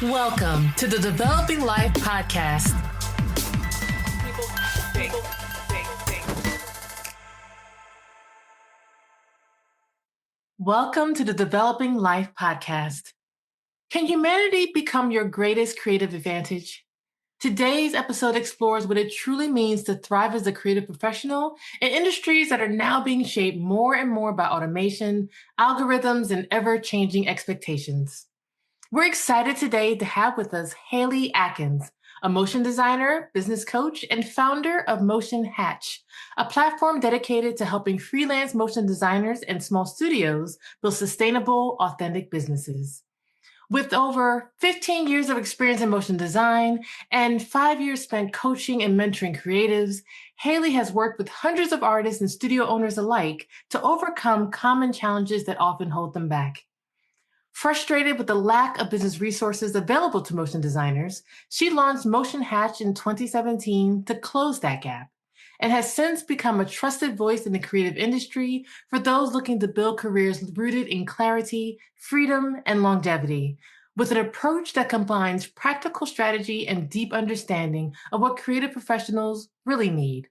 Welcome to the Developing Life Podcast. Welcome to the Developing Life Podcast. Can humanity become your greatest creative advantage? Today's episode explores what it truly means to thrive as a creative professional in industries that are now being shaped more and more by automation, algorithms, and ever-changing expectations. We're excited today to have with us Hayley Akins, a motion designer, business coach, and founder of Motion Hatch, a platform dedicated to helping freelance motion designers and small studios build sustainable, authentic businesses. With over 15 years of experience in motion design and 5 years spent coaching and mentoring creatives, Hayley has worked with hundreds of artists and studio owners alike to overcome common challenges that often hold them back. Frustrated with the lack of business resources available to motion designers, she launched Motion Hatch in 2017 to close that gap, and has since become a trusted voice in the creative industry for those looking to build careers rooted in clarity, freedom, and longevity, with an approach that combines practical strategy and deep understanding of what creative professionals really need: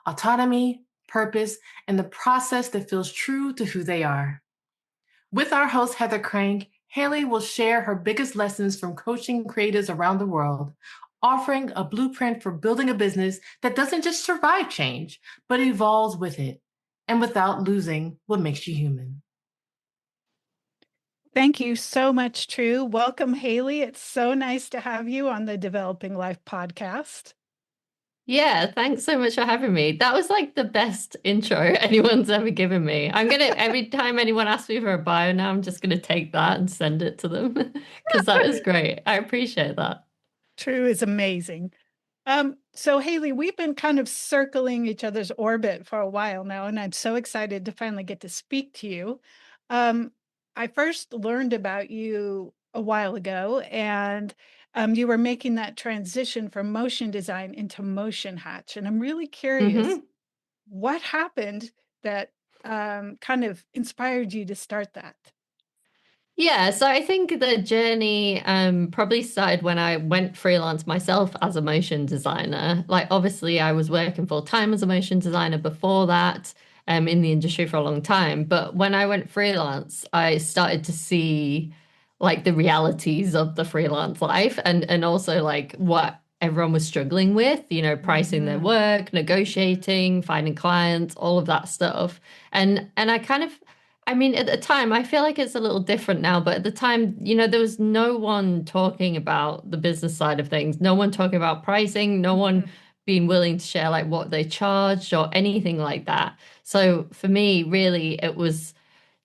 autonomy, purpose, and the process that feels true to who they are. With our host, Heather Crank, Hayley will share her biggest lessons from coaching creatives around the world, offering a blueprint for building a business that doesn't just survive change, but evolves with it, and without losing what makes you human. Thank you so much, True. Welcome, Hayley. It's so nice to have you on the Developing Life podcast. Yeah, thanks so much for having me. That was like the best intro anyone's ever given me. Every time anyone asks me for a bio now, I'm just gonna take that and send it to them because that was great. I appreciate that. True is amazing. So Hayley, we've been kind of circling each other's orbit for a while now, and I'm so excited to finally get to speak to you. I first learned about you a while ago, and you were making that transition from motion design into Motion Hatch. And I'm really curious, what happened that kind of inspired you to start that? Yeah, so I think the journey probably started when I went freelance myself as a motion designer. Like, obviously, I was working full time as a motion designer before that, in the industry for a long time. But when I went freelance, I started to see like the realities of the freelance life, and also like what everyone was struggling with, pricing their work, negotiating, finding clients, all of that stuff. And at the time, I feel like it's a little different now, but at the time, there was no one talking about the business side of things, no one talking about pricing, no one being willing to share like what they charged or anything like that. So for me, really, it was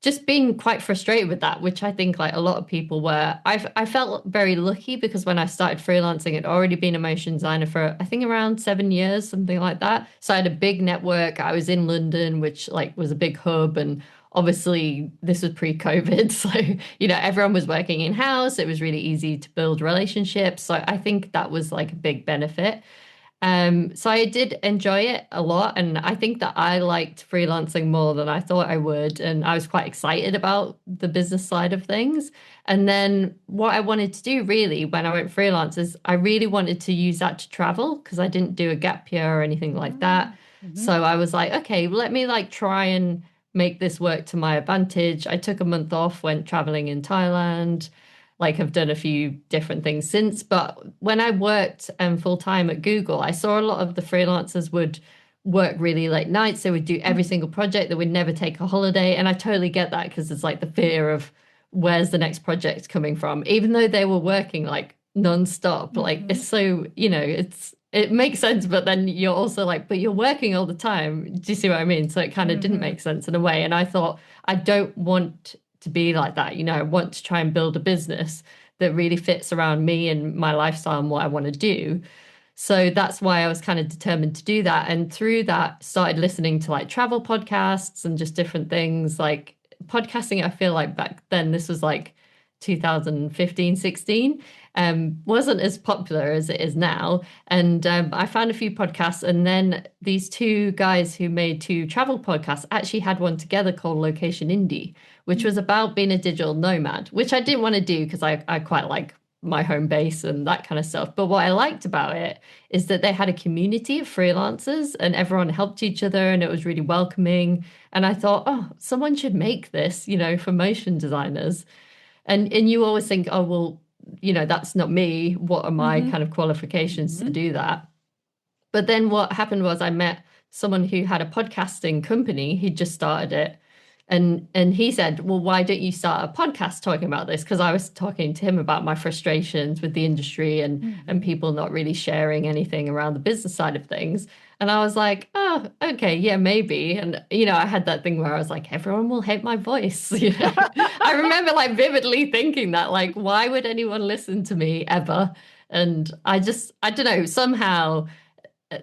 just being quite frustrated with that, which I think like a lot of people were. I felt very lucky because when I started freelancing, I'd already been a motion designer for, I think, around 7 years, something like that. So I had a big network. I was in London, which like was a big hub, and obviously this was pre-COVID. So, everyone was working in-house. It was really easy to build relationships. So I think that was like a big benefit. So I did enjoy it a lot, and I think that I liked freelancing more than I thought I would, and I was quite excited about the business side of things. And then what I wanted to do really when I went freelance is I really wanted to use that to travel, because I didn't do a gap year or anything like that. So I was like, okay, let me like try and make this work to my advantage. I took a month off, went traveling in Thailand. Like, I've done a few different things since. But when I worked full time at Google, I saw a lot of the freelancers would work really late nights. They would do every single project. They would never take a holiday. And I totally get that, because it's like the fear of where's the next project coming from, even though they were working like nonstop. Like, it's so, it makes sense. But then you're also like, but you're working all the time. Do you see what I mean? So it kind of didn't make sense in a way. And I thought, I don't want to be like that. I want to try and build a business that really fits around me and my lifestyle and what I want to do. So that's why I was kind of determined to do that. And through that, started listening to like travel podcasts and just different things. Like podcasting, I feel like back then, this was like 2015, 16, wasn't as popular as it is now. And I found a few podcasts, and then these two guys who made two travel podcasts actually had one together called Location Indie, which was about being a digital nomad, which I didn't want to do because I quite like my home base and that kind of stuff. But what I liked about it is that they had a community of freelancers and everyone helped each other and it was really welcoming. And I thought, oh, someone should make this, for motion designers. And you always think, oh, well, that's not me. What are my kind of qualifications to do that? But then what happened was I met someone who had a podcasting company. He'd just started it. And he said, well, why don't you start a podcast talking about this? Because I was talking to him about my frustrations with the industry and people not really sharing anything around the business side of things. And I was like, oh, okay, yeah, maybe. And, I had that thing where I was like, everyone will hate my voice. I remember like vividly thinking that, like, why would anyone listen to me ever? And I don't know, somehow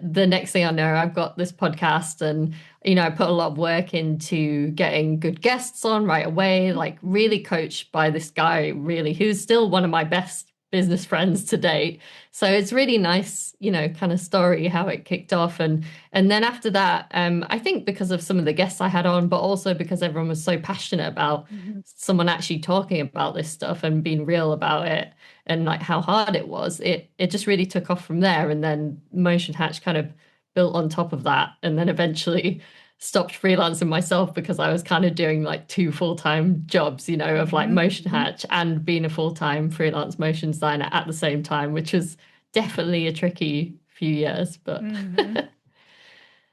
the next thing I know, I've got this podcast and, I put a lot of work into getting good guests on right away, like really coached by this guy, really, who's still one of my best business friends to date. So it's really nice, kind of story how it kicked off. And then after that, I think because of some of the guests I had on, but also because everyone was so passionate about someone actually talking about this stuff and being real about it and like how hard it was, it just really took off from there. And then Motion Hatch kind of built on top of that, and then eventually stopped freelancing myself because I was kind of doing like 2 full-time jobs, of like Motion Hatch and being a full-time freelance motion designer at the same time, which was definitely a tricky few years. But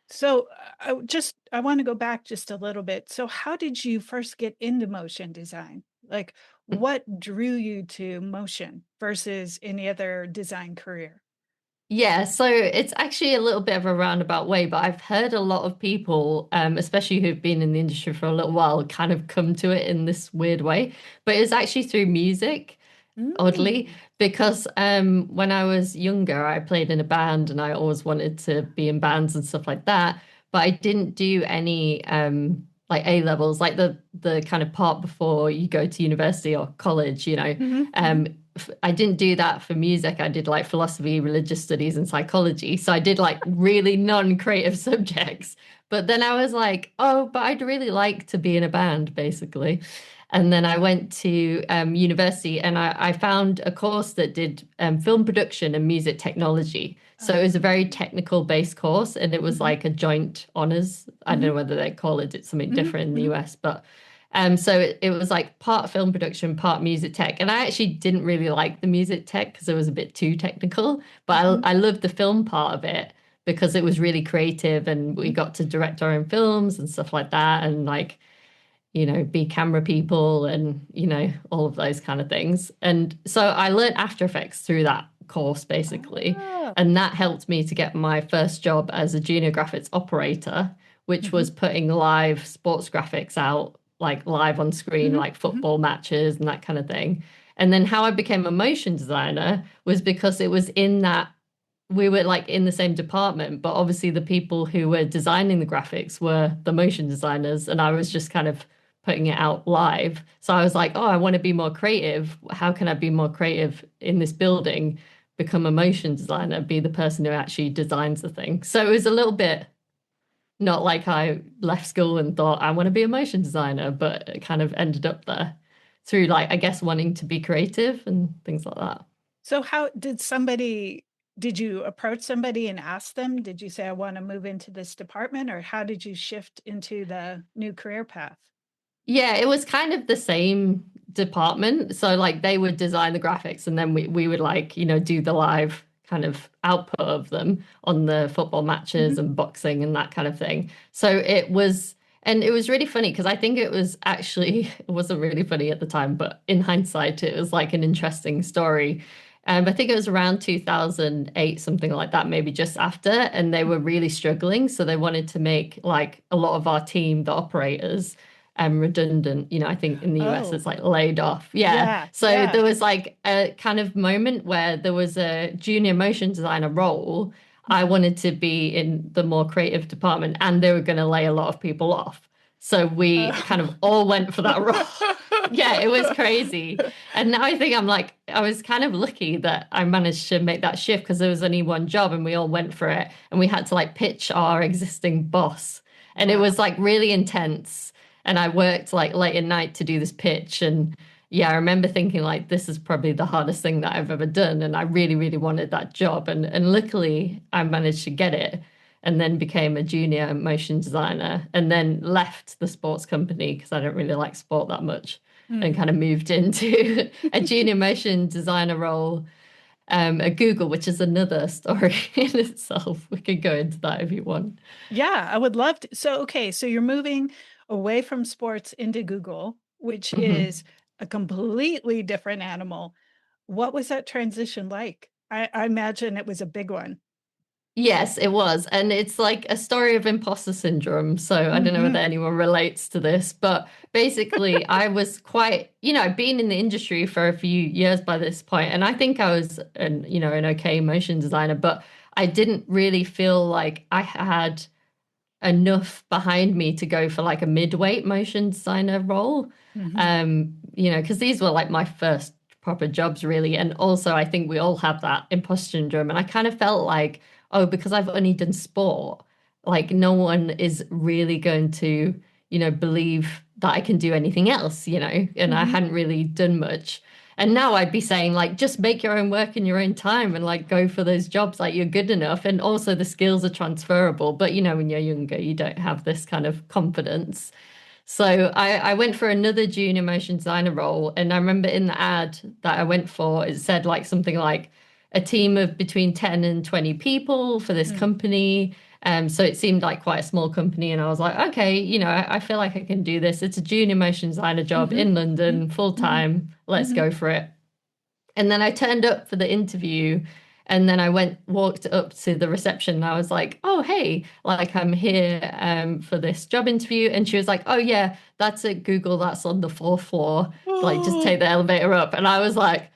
So I want to go back just a little bit. So how did you first get into motion design? Like what drew you to motion versus any other design career? yeah, so it's actually a little bit of a roundabout way, but I've heard a lot of people, especially who've been in the industry for a little while, kind of come to it in this weird way. But it's actually through music, oddly, because when I was younger, I played in a band and I always wanted to be in bands and stuff like that. But I didn't do any like A levels, like the kind of part before you go to university or college, I didn't do that for music. I did like philosophy, religious studies, and psychology. So I did like really non-creative subjects. But then I was like, oh, but I'd really like to be in a band, basically. And then I went to university and I found a course that did film production and music technology. So it was a very technical based course and it was like a joint honors. I don't know whether they call it something different in the US, but so it was like part film production, part music tech. And I actually didn't really like the music tech because it was a bit too technical, but I loved the film part of it because it was really creative and we got to direct our own films and stuff like that. And like, be camera people and, all of those kind of things. And so I learned After Effects through that course, basically. And that helped me to get my first job as a junior graphics operator, which was putting live sports graphics out, like live on screen, like football matches and that kind of thing. And then how I became a motion designer was because it was in that we were like in the same department, but obviously the people who were designing the graphics were the motion designers, and I was just kind of putting it out live. So I was like, oh, I want to be more creative. How can I be more creative in this building? Become a motion designer, be the person who actually designs the thing. So it was a little bit not like I left school and thought I want to be a motion designer, but it kind of ended up there through like, I guess, wanting to be creative and things like that. So did you approach somebody and ask them, did you say, I want to move into this department, or how did you shift into the new career path? Yeah, it was kind of the same department. So like they would design the graphics and then we would like, do the live kind of output of them on the football matches and boxing and that kind of thing. So it was really funny because I think it wasn't really funny at the time, but in hindsight, it was like an interesting story. I think it was around 2008, something like that, maybe just after, and they were really struggling. So they wanted to make like a lot of our team, the operators, redundant. I think in the US it's like laid off. Yeah. So there was like a kind of moment where there was a junior motion designer role. I wanted to be in the more creative department and they were going to lay a lot of people off. So we kind of all went for that role. Yeah, it was crazy. And now I think I was kind of lucky that I managed to make that shift because there was only one job and we all went for it. And we had to like pitch our existing boss. And it was like really intense. And I worked like late at night to do this pitch. And yeah, I remember thinking like this is probably the hardest thing that I've ever done. And I really, really wanted that job. And luckily I managed to get it and then became a junior motion designer and then left the sports company because I don't really like sport that much and kind of moved into a junior motion designer role at Google, which is another story in itself. We could go into that if you want. Yeah, I would love to. So, okay, so you're moving away from sports into Google, which Mhm. is a completely different animal. What was that transition like? I imagine it was a big one. Yes, it was. And it's like a story of imposter syndrome. So I don't know whether Hmm. anyone relates to this, but basically, I was quite, I'd been in the industry for a few years by this point, and I think I was an okay motion designer, but I didn't really feel like I had enough behind me to go for like a midweight motion designer role. Hmm. Because these were like my first proper jobs really. And also I think we all have that imposter syndrome. And I kind of felt like, oh, because I've only done sport, like no one is really going to, believe that I can do anything else, and I Hmm. hadn't really done much. And now I'd be saying, like, just make your own work in your own time and like go for those jobs, like you're good enough. And also the skills are transferable. But when you're younger, you don't have this kind of confidence. So I went for another junior motion designer role. And I remember in the ad that I went for, it said like something like a team of between 10 and 20 people for this company. So it seemed like quite a small company. And I was like, okay, I feel like I can do this. It's a junior motion designer job Hmm. in London, full Hmm. time. Let's Hmm. go for it. And then I turned up for the interview and then I walked up to the reception and I was like, oh, hey, like I'm here for this job interview. And she was like, oh, yeah, that's at Google. That's on the fourth floor. Like, just Oh, take the elevator up. And I was like,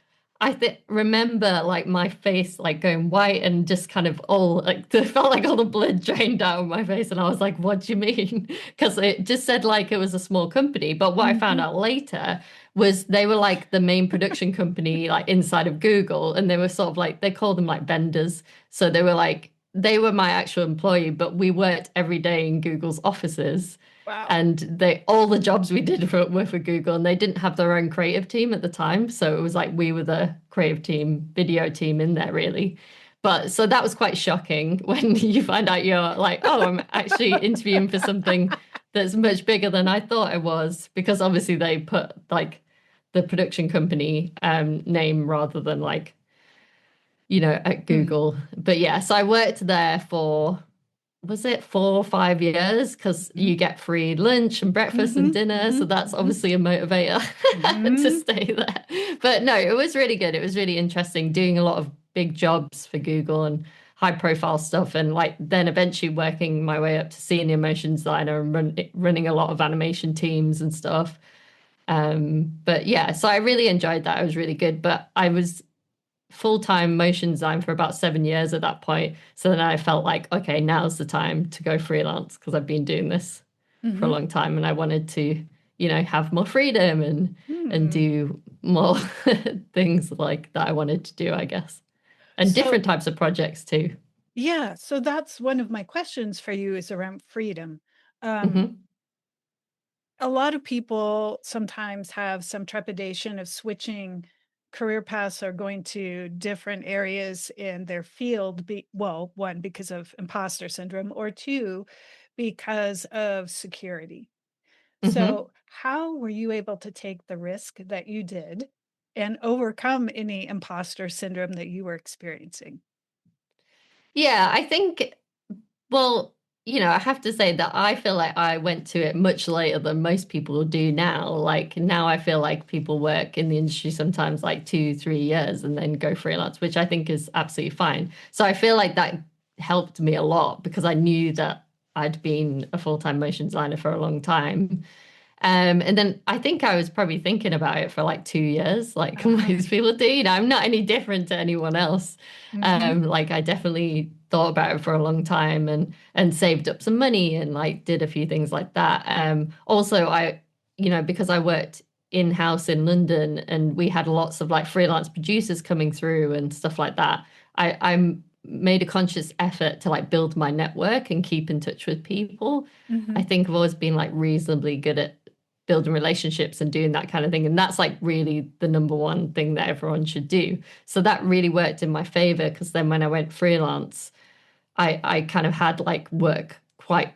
remember like my face like going white and just kind of all like it felt like all the blood drained out of my face. And I was like, what do you mean? Because it just said like it was a small company. But what I found mhm. out later was they were like the main production company like inside of Google and they were sort of like they called them like vendors. So they were my actual employee, but we worked every day in Google's offices. Wow. And they all the jobs we did were for Google and they didn't have their own creative team at the time. So it was like we were the creative team, video team in there really. But so that was quite shocking when you find out you're like, oh, I'm actually interviewing for something that's much bigger than I thought it was, because obviously they put like the production company name rather than like, at Mm. Google. But yeah, so I worked there for, was it 4 or 5 years? Because you Mhm. get free lunch and breakfast and Mhm. dinner. So Mhm. that's Mhm. obviously a motivator to Mhm. stay there. But no, it was really good. It was really interesting doing a lot of big jobs for Google and high profile stuff. And like then eventually working my way up to senior motion designer and running a lot of animation teams and stuff. But yeah, so I really enjoyed that. It was really good. But I was full-time motion design for about 7 years at that point. So then I felt like, okay, now's the time to go freelance because I've been doing this for a Mhm. long time and I wanted to, have more freedom and Hmm. do more things like that I wanted to do, I guess. And So, different types of projects too. yeah, so that's one of my questions for you is around freedom. Um, Hmm. a lot of people sometimes have some trepidation of switching career paths or going to different areas in their field. Well, one, because of imposter syndrome, or two, because of security. Hmm. So, how were you able to take the risk that you did and overcome any imposter syndrome that you were experiencing? Yeah, I think, well, I have to say that I feel like I went to it much later than most people do now. Like now I feel like people work in the industry sometimes like 2, 3 years and then go freelance, which I think is absolutely fine. So I feel like that helped me a lot because I knew that I'd been a full-time motion designer for a long time. And then I think I was probably thinking about it for like 2 years, like Uh-huh. most people do. I'm not any different to anyone else. Mhm. Like I definitely thought about it for a long time and saved up some money and like did a few things like that. Also, because I worked in-house in London and we had lots of like freelance producers coming through and stuff like that. I made a conscious effort to like build my network and keep in touch with people. I Mhm. think I've always been like reasonably good at building relationships and doing that kind of thing. And that's like really the number one thing that everyone should do. So that really worked in my favor, because then when I went freelance, I kind of had like work quite,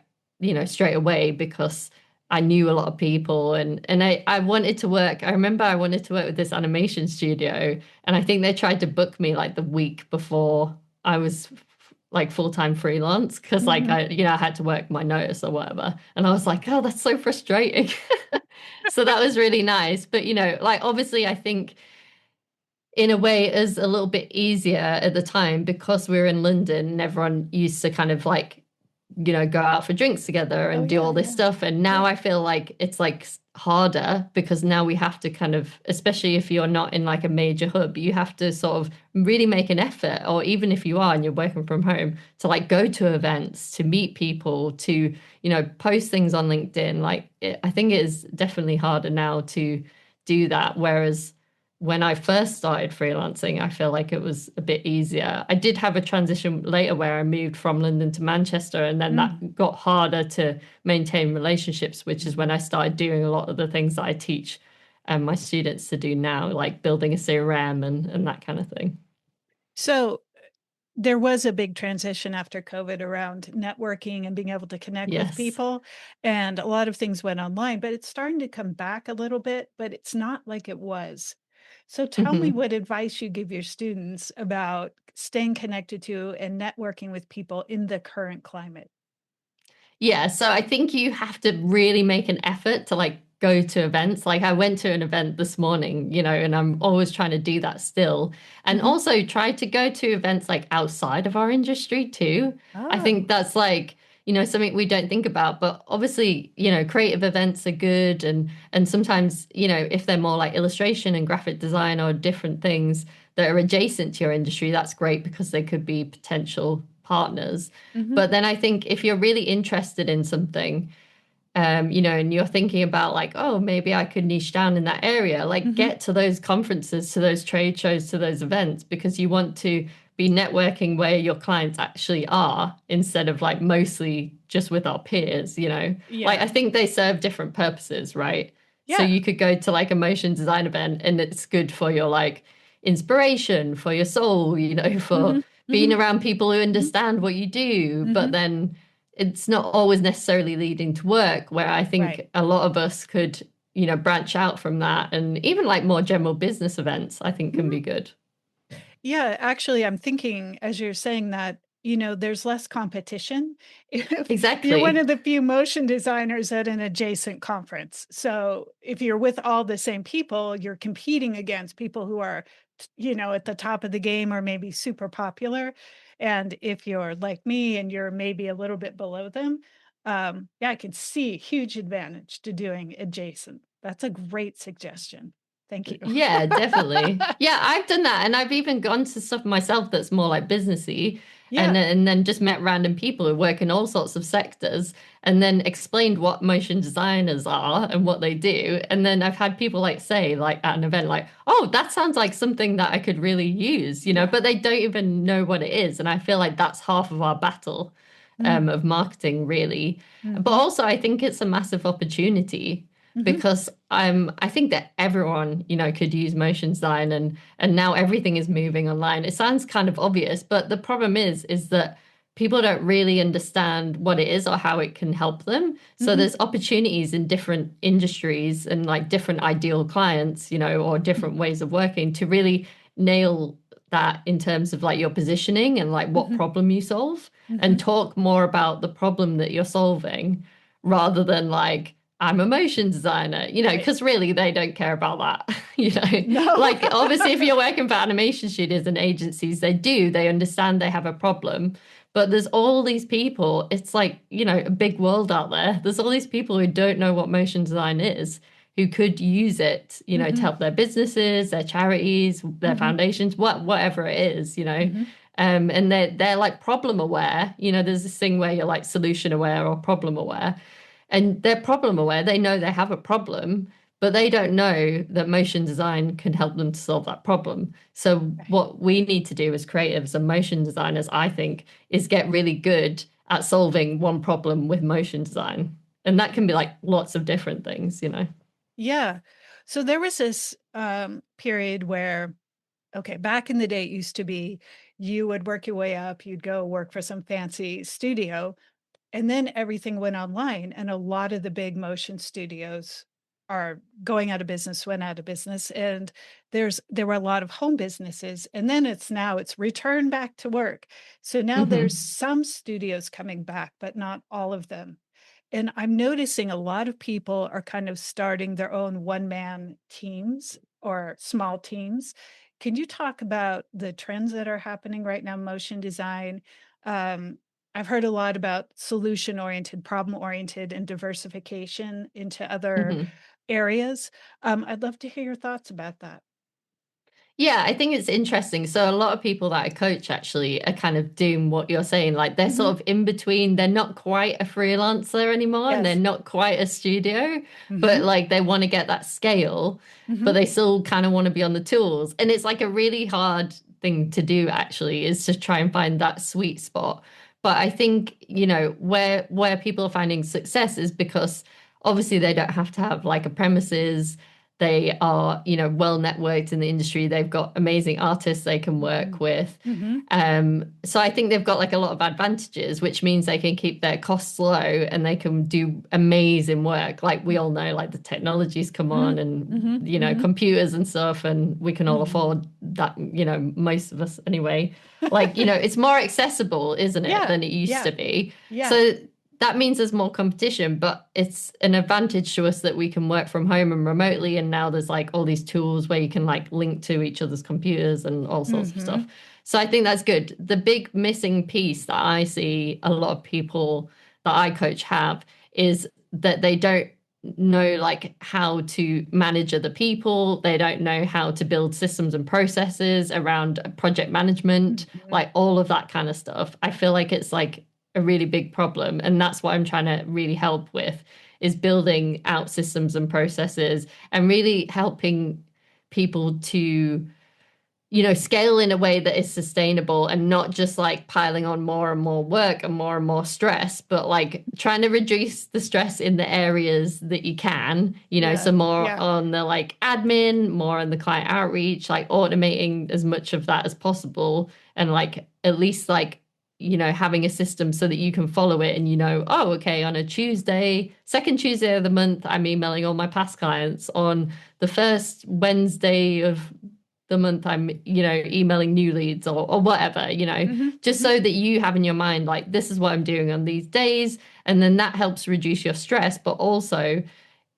straight away, because I knew a lot of people, and I wanted to work. I remember I wanted to work with this animation studio, and I think they tried to book me like the week before I was like full-time freelance, because like I had to work my notice or whatever. And I was like, oh, that's so frustrating. So that was really nice. But like obviously I think in a way it was a little bit easier at the time, because we were in London and everyone used to kind of like, go out for drinks together and do all this stuff. And now I feel like it's like harder, because now we have to kind of, especially if you're not in like a major hub, you have to sort of really make an effort, or even if you are and you're working from home, to like go to events, to meet people, to, post things on LinkedIn. Like I think it is definitely harder now to do that. Whereas when I first started freelancing, I feel like it was a bit easier. I did have a transition later where I moved from London to Manchester, and then that got harder to maintain relationships, which is when I started doing a lot of the things that I teach my students to do now, like building a CRM and that kind of thing. So there was a big transition after COVID around networking and being able to connect with Yes. people. And a lot of things went online, but it's starting to come back a little bit, but it's not like it was. So tell me what advice you give your students about staying connected to and networking with people in the current climate. Yeah, so I think you have to really make an effort to like go to events. Like I went to an event this morning, and I'm always trying to do that still. And also try to go to events like outside of our industry too. I think that's like, something we don't think about, but obviously, creative events are good, and sometimes, if they're more like illustration and graphic design or different things that are adjacent to your industry, that's great, because they could be potential partners. But then I think if you're really interested in something, and you're thinking about like, oh, maybe I could niche down in that area, like get to those conferences, to those trade shows, to those events, because you want to be networking where your clients actually are, instead of like mostly just with our peers, Like I think they serve different purposes, right? So Yeah. you could go to like a motion design event, and it's good for your like inspiration, for your soul, for being around people who understand what you do. But then it's not always necessarily leading to work, where I think a lot of us could, branch out from that. And even like more general business events, I think can be good. Yeah, actually, I'm thinking as you're saying that, there's less competition if you're one Exactly. of the few motion designers at an adjacent conference. So if you're with all the same people, you're competing against people who are, at the top of the game or maybe super popular. And if you're like me and you're maybe a little bit below them, yeah, I can see a huge advantage to doing adjacent. That's a great suggestion. Thank you. Yeah, definitely. Yeah, I've done that, and I've even gone to stuff myself that's more like businessy, and Yeah. then just met random people who work in all sorts of sectors, and then explained what motion designers are and what they do. And then I've had people like say, like at an event, like, "Oh, that sounds like something that I could really use," but they don't even know what it is. And I feel like that's half of our battle of marketing, really. But also, I think it's a massive opportunity, because I think that everyone, could use motion design, and now everything is moving online. It sounds kind of obvious, but the problem is that people don't really understand what it is or how it can help them. So there's opportunities in different industries and like different ideal clients, or different ways of working, to really nail that in terms of like your positioning and like what problem you solve, and talk more about the problem that you're solving, rather than like, I'm a motion designer, because really they don't care about that, No. Like obviously if you're working for animation studios and agencies, they understand they have a problem. But there's all these people, it's like, a big world out there. There's all these people who don't know what motion design is, who could use it, to help their businesses, their charities, their foundations, whatever it is, and they're like problem aware. There's this thing where you're like solution aware or problem aware. And they're problem aware. They know they have a problem, but they don't know that motion design can help them to solve that problem. So what we need to do as creatives and motion designers, I think, is get really good at solving one problem with motion design. And that can be like lots of different things. Yeah. So there was this period where, okay, back in the day, it used to be you would work your way up, you'd go work for some fancy studio, and then everything went online. And a lot of the big motion studios are going out of business, went out of business. And there were a lot of home businesses. And then it's return back to work. So now there's Hmm. some studios coming back, but not all of them. And I'm noticing a lot of people are kind of starting their own one-man teams or small teams. Can you talk about the trends that are happening right now, motion design? Um, I've heard a lot about solution-oriented, problem-oriented, and diversification into other Hmm. areas. I'd love to hear your thoughts about that. Yeah, I think it's interesting. So a lot of people that I coach actually are kind of doing what you're saying. Like they're Hmm. sort of in between. They're not quite a freelancer anymore and they're Yes. not quite a studio, but Hmm. like they want to get that scale, but Hmm. they still kind of want to be on the tools. And it's like a really hard thing to do actually, is to try and find that sweet spot. But I think, where people are finding success is because obviously they don't have to have like a premises. They are, well networked in the industry. They've got amazing artists they can work with. Hmm. So I think they've got like a lot of advantages, which means they can keep their costs low and they can do amazing work. Like we all know, like the technologies come Hmm. on and, Hmm. Hmm. computers and stuff, and we can all Hmm. afford that, most of us anyway. Like, it's more accessible, isn't it, Yeah. than it used Yeah. to be. Yeah. So that means there's more competition, but it's an advantage to us that we can work from home and remotely. And now there's like all these tools where you can like link to each other's computers and all sorts of stuff. Hmm. So I think that's good. The big missing piece that I see a lot of people that I coach have is that they don't know like how to manage other people. They don't know how to build systems and processes around project management, Hmm. like all of that kind of stuff. I feel like it's like a really big problem. And that's what I'm trying to really help with, is building out systems and processes and really helping people to, scale in a way that is sustainable and not just like piling on more and more work and more stress, but like trying to reduce the stress in the areas that you can, Yeah. so more Yeah. on the like admin, more on the client outreach, like automating as much of that as possible. And like at least like, having a system so that you can follow it and oh, okay, on a Tuesday, second Tuesday of the month, I'm emailing all my past clients. On the first Wednesday of the month, I'm, emailing new leads or whatever, Hmm. just Hmm. so that you have in your mind, like, this is what I'm doing on these days. And then that helps reduce your stress. But also,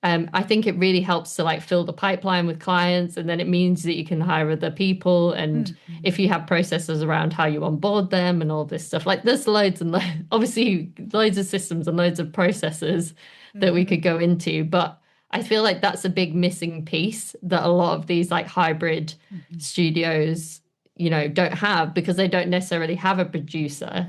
I think it really helps to like fill the pipeline with clients. And then it means that you can hire other people. And if you have processes around how you onboard them and all this stuff, like there's loads and obviously loads of systems and loads of processes that we Hmm. could go into. But I feel like that's a big missing piece that a lot of these like hybrid Hmm. studios, don't have, because they don't necessarily have a producer.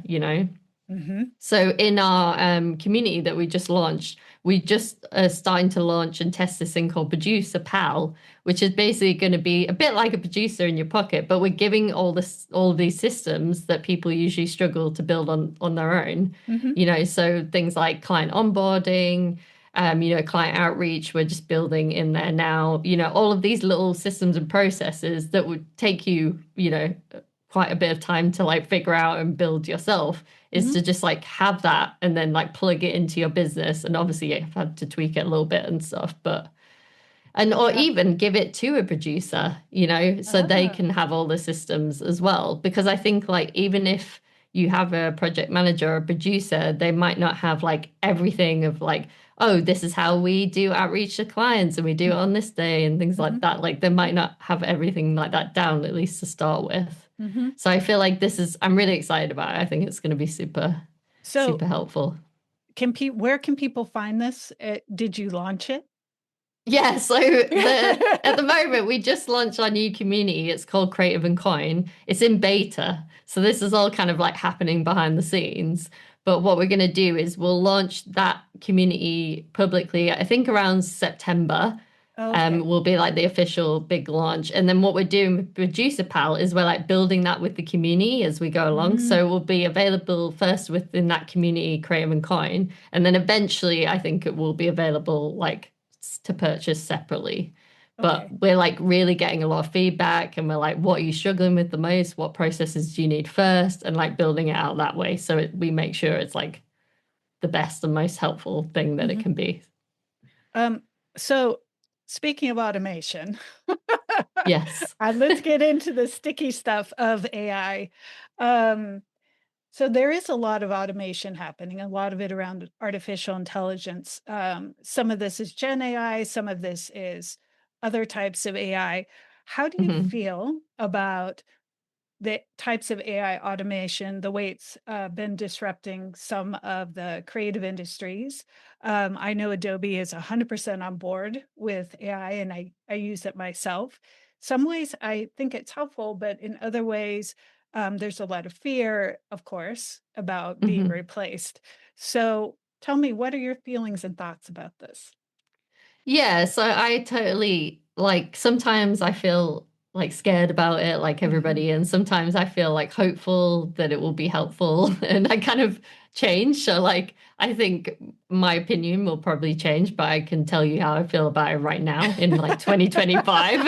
Hmm. So in our community that we just launched, we just are starting to launch and test this thing called Producer Pal, which is basically going to be a bit like a producer in your pocket, but we're giving all of these systems that people usually struggle to build on their own. Hmm. So things like client onboarding, client outreach, we're just building in there now. All of these little systems and processes that would take you, quite a bit of time to like figure out and build yourself, is to Hmm. just like have that and then like plug it into your business. And obviously you've had to tweak it a little bit and stuff, but or Yeah. even give it to a producer, so they Ah. can have all the systems as well. Because I think like even if you have a project manager or a producer, they might not have like everything of like, oh, this is how we do outreach to clients and we do it on this day and things like Hmm. that. Like they might not have everything like that down, at least to start with. Hmm. So I feel like I'm really excited about it. I think it's going to be super, So super helpful. where can people find this? Did you launch it? Yeah, so at the moment we just launched our new community. It's called Creative and Coin. It's in beta. So this is all kind of like happening behind the scenes. But what we're going to do is we'll launch that community publicly, I think around September. Okay. Will be like the official big launch. And then what we're doing with Producer Pal is we're like building that with the community as we go along. Mm. So it will be available first within that community, Creative and Coin. And then eventually I think it will be available like to purchase separately. But Okay. we're like really getting a lot of feedback, and we're like, what are you struggling with the most? What processes do you need first? And like building it out that way. So we make sure it's like the best and most helpful thing that it can be. So speaking of automation, Yes. let's get into the sticky stuff of AI. So there is a lot of automation happening, a lot of it around artificial intelligence. Some of this is Gen AI, some of this is other types of AI. How do you Mhm. feel about the types of AI automation, the way it's been disrupting some of the creative industries? I know Adobe is 100% on board with AI, and I use it myself. Some ways I think it's helpful, but in other ways, there's a lot of fear, of course, about being Mhm. replaced. So tell me, what are your feelings and thoughts about this? Yeah, so I totally like sometimes I feel like scared about it, like Mhm. everybody, and sometimes I feel like hopeful that it will be helpful, and I kind of change. So, like, I think my opinion will probably change, but I can tell you how I feel about it right now in like 2025.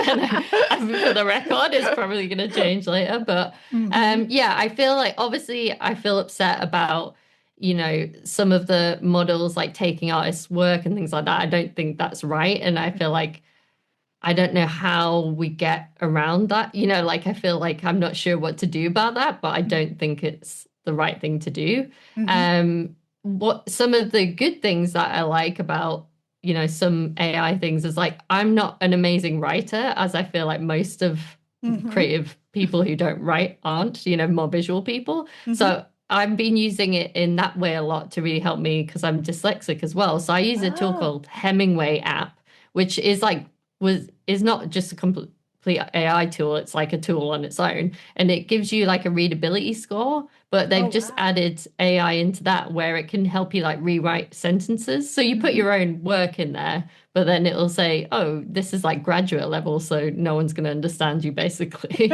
And for the record, it's probably going to change later. But Mhm. yeah, I feel like obviously I feel upset about some of the models like taking artists' work and things like that. I don't think that's right. And I feel like I don't know how we get around that. Like I feel like I'm not sure what to do about that, but I don't think it's the right thing to do. Mhm. What some of the good things that I like about, some AI things is like I'm not an amazing writer, as I feel like most of Mhm. creative people who don't write aren't, more visual people. Mhm. So I've been using it in that way a lot to really help me because I'm dyslexic as well. So I use a tool Oh, called Hemingway app, which is like is not just a complete AI tool, it's like a tool on its own. And it gives you like a readability score, but oh they've just wow. added AI into that where it can help you like rewrite sentences. So you put Mhm. your own work in there, but then it'll say, oh, this is like graduate level, so no one's going to understand you basically,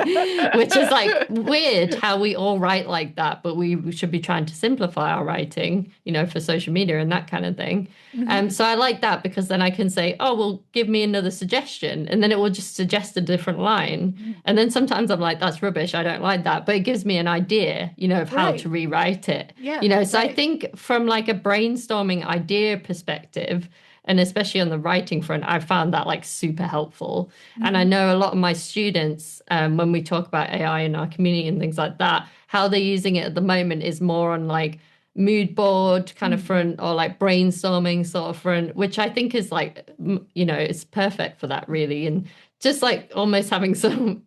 which is like weird how we all write like that, but we should be trying to simplify our writing, for social media and that kind of thing. Mhm. So I like that because then I can say, oh, well, give me another suggestion. And then it will just suggest a different line. Mhm. And then sometimes I'm like, that's rubbish. I don't like that. But it gives me an idea, of how Right. to rewrite it. Yeah, So I right. think from like a brainstorming idea perspective, and especially on the writing front, I found that like super helpful. And I Mhm. know a lot of my students, when we talk about AI in our community and things like that, how they're using it at the moment is more on like mood board kind of Mhm. front or like brainstorming sort of front, which I think is like, it's perfect for that really. And just like almost having some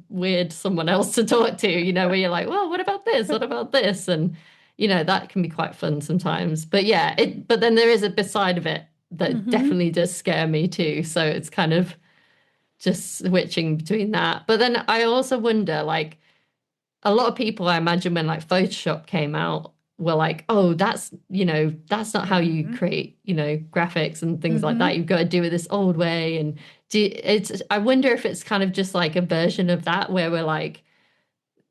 weird someone else to talk to, where you're like, well, what about this? What about this? And, that can be quite fun sometimes. But yeah, but then there is a side of it that Mhm. definitely does scare me too. So it's kind of just switching between that. But then I also wonder, like, a lot of people, I imagine, when like Photoshop came out, were like, oh, that's not how you Mhm. create, graphics and things like that. Mhm. You've got to do it this old way. And I wonder if it's kind of just like a version of that where we're like,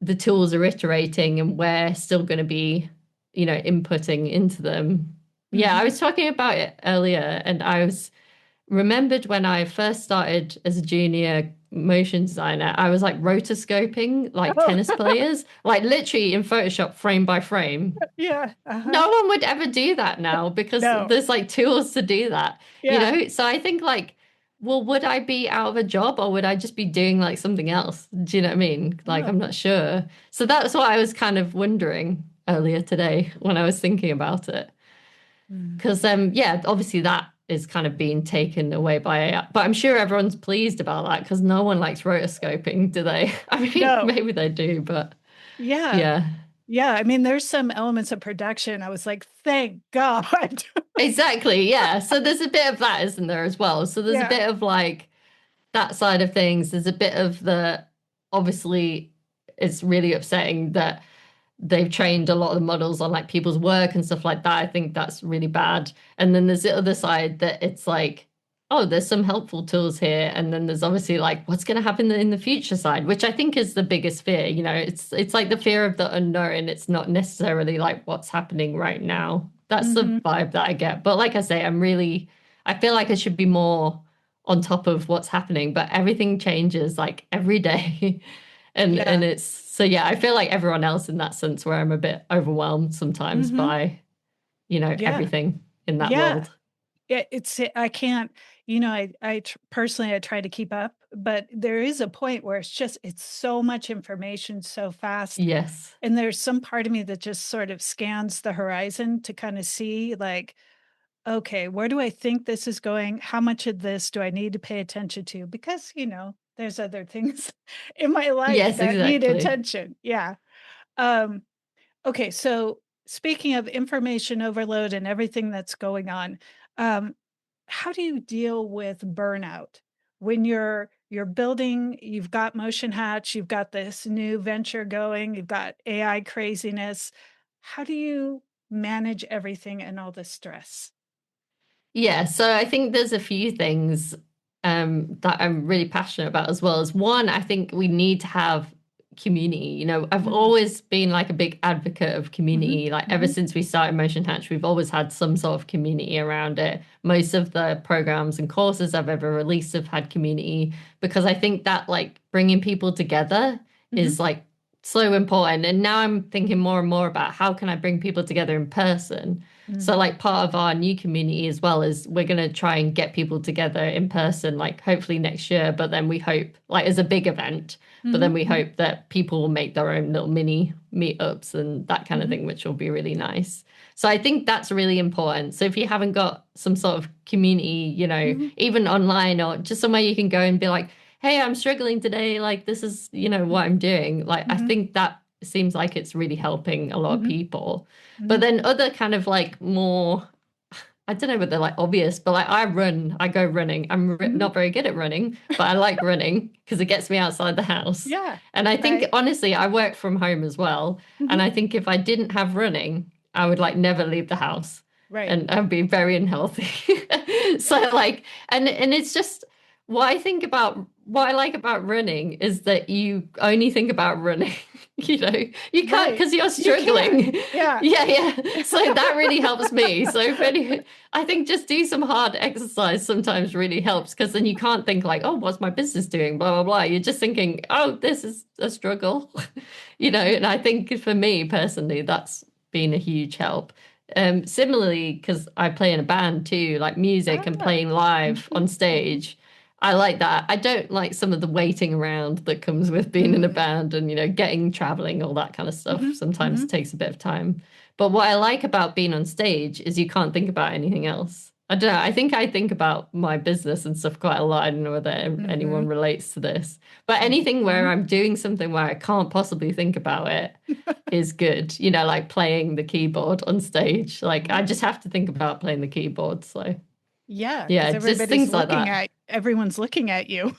the tools are iterating and we're still going to be, inputting into them. Yeah, I Mhm. was talking about it earlier and I was remembered when I first started as a junior motion designer, I was like rotoscoping like Oh, tennis players, like literally in Photoshop frame by frame. yeah. Uh-huh. No one would ever do that now because No. there's like tools to do that, Yeah. So I think like, well, would I be out of a job or would I just be doing like something else? Do you know what I mean? Like, Oh. I'm not sure. So that's what I was kind of wondering earlier today when I was thinking about it. Mm. Because yeah, obviously that is kind of being taken away by AI. But I'm sure everyone's pleased about that because no one likes rotoscoping, do they? I mean, No. maybe they do, but Yeah. yeah. Yeah. I mean, there's some elements of production. I was like, thank God. Exactly, yeah. So there's a bit of that, isn't there, as well? So there's a Yeah. bit of like that side of things. There's a bit of the obviously it's really upsetting that they've trained a lot of the models on like people's work and stuff like that. I think that's really bad. And then there's the other side that it's like, oh, there's some helpful tools here. And then there's obviously like what's going to happen in the future side, which I think is the biggest fear. It's like the fear of the unknown. It's not necessarily like what's happening right now. That's the Hmm. vibe that I get. But like I say, I feel like I should be more on top of what's happening, but everything changes like every day. And Yeah. it's so yeah, I feel like everyone else in that sense where I'm a bit overwhelmed sometimes Mm-hmm. by, Yeah. everything in that Yeah. world. I can't, personally, I try to keep up, but there is a point where it's so much information so fast. Yes. And there's some part of me that just sort of scans the horizon to kind of see, like, okay, where do I think this is going? How much of this do I need to pay attention to? Because, there's other things in my life Yes, that need exactly. attention. Yeah. Um, okay, so speaking of information overload and everything that's going on, um, how do you deal with burnout when you're building, you've got Motion Hatch, you've got this new venture going, you've got AI craziness. How do you manage everything and all the stress? Yeah, so I think there's a few things that I'm really passionate about as well. As one, I think we need to have community. I've Mm, always been like a big advocate of mhm, community. Like ever mhm, since we started Motion Hatch, we've always had some sort of community around it. Most of the programs and courses I've ever released have had community because I think that like bringing people together mhm, is like so important. And now I'm thinking more and more about how can I bring people together in person. So, mhm, like, part of our new community as well is we're going to try and get people together in person, like, hopefully next year. But then we hope, like, as a big event, but then mhm, we mhm, hope that people will make their own little mini meetups and that kind of mhm, thing, which will be really nice. So, I think that's really important. So, if you haven't got some sort of community, mhm, even online or just somewhere you can go and be like, hey, I'm struggling today, like, this is, what I'm doing, like, I mhm, think that seems like it's really helping a lot of mhm, people. But mhm, then other kind of like more, I don't know whether they're like obvious, but like I go running. I'm mhm. not very good at running, but I like running because it gets me outside the house. Yeah, And I think right. honestly, I work from home as well. And Mhm, I think if I didn't have running, I would like never leave the house right. and I'd be very unhealthy. So like, and it's just what I like about running is that you only think about running. You can't Right. because you're You can't. struggling. Yeah. Yeah, yeah. So that really helps me. So if any, I think just do some hard exercise sometimes really helps because then you can't think like, oh, what's my business doing? Blah, blah, blah. You're just thinking, oh, this is a struggle, and I think for me personally, that's been a huge help. Similarly, because I play in a band too, like music and Ah. playing live Mhm, on mhm, stage. I like that. I don't like some of the waiting around that comes with being in a mm, band and, getting traveling, all that kind of stuff mhm, sometimes mhm, takes a bit of time. But what I like about being on stage is you can't think about anything else. I don't know. I think I think about my business and stuff quite a lot. I don't know whether anyone mhm, relates to this, but anything where mhm. I'm doing something where I can't possibly think about it is good. Like playing the keyboard on stage. Like I Oh, just have to think about playing the keyboard. So yeah, yeah, because just everybody's things like looking that. at everyone's looking at you.